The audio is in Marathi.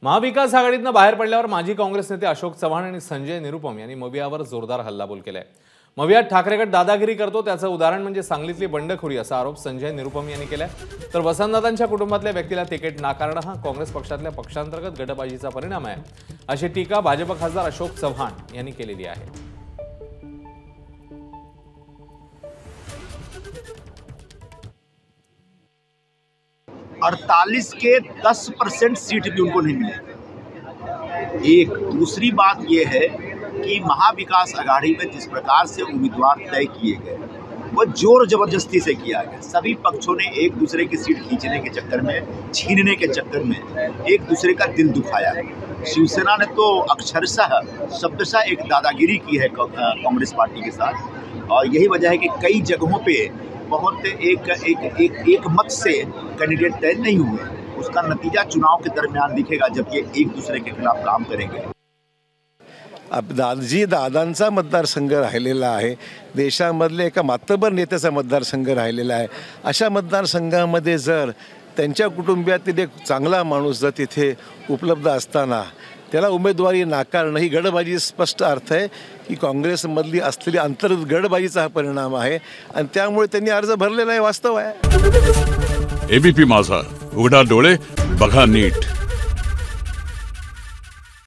महाविकास आघाडीतनं बाहेर पडल्यावर माजी काँग्रेस नेते अशोक चव्हाण आणि संजय निरुपम यांनी मवियावर जोरदार हल्लाबोल केलाय। मवियात ठाकरे गट दादागिरी करतो त्याचं उदाहरण म्हणजे सांगलीतली बंडखोरी असा आरोप संजय निरुपम यांनी केलाय। तर वसंतदादांच्या कुटुंबातल्या व्यक्तीला तिकीट नाकारणं हा काँग्रेस पक्षातल्या पक्षांतर्गत गटबाजीचा परिणाम आहे अशी टीका भाजप खासदार अशोक चव्हाण यांनी केलेली आहे। 48 के 10% सीट भी उनको नहीं मिले। एक दूसरी बात यह है कि महाविकास आघाड़ी में जिस प्रकार से उम्मीदवार तय किए गए वह जोर जबरदस्ती से किया गया। सभी पक्षों ने एक दूसरे की सीट खींचने के चक्कर में, छीनने के चक्कर में एक दूसरे का दिल दुखाया। शिवसेना ने तो अक्षरशः शब्दशः एक दादागिरी की है कांग्रेस पार्टी के साथ, और यही वजह है कि कई जगहों पे बहुत एक मत से कैंडिडेट तय नहीं हुए। उसका नतीजा चुनाव के दरमियान दिखेगा जब ये एक दूसरे के खिलाफ काम करेंगे। अब दादांचा मतदारसंघ राहिलेला आहे, देशामधले एका मातबर नेत्याचा मतदारसंघ राहिलेला आहे। अशा मतदारसंघामध्ये जर त्यांच्या कुटुंबियातील एक चांगला माणूस जर तिथे उपलब्ध असताना त्याला उमेदवारी नाकारणं ही गडबाजी स्पष्ट अर्थ आहे की काँग्रेसमधली असलेली अंतर्गत गडबाजीचा हा परिणाम आहे आणि त्यामुळे त्यांनी अर्ज भरलेला आहे, वास्तव आहे। एबीपी माझा, उघडा डोळे बघा नीट।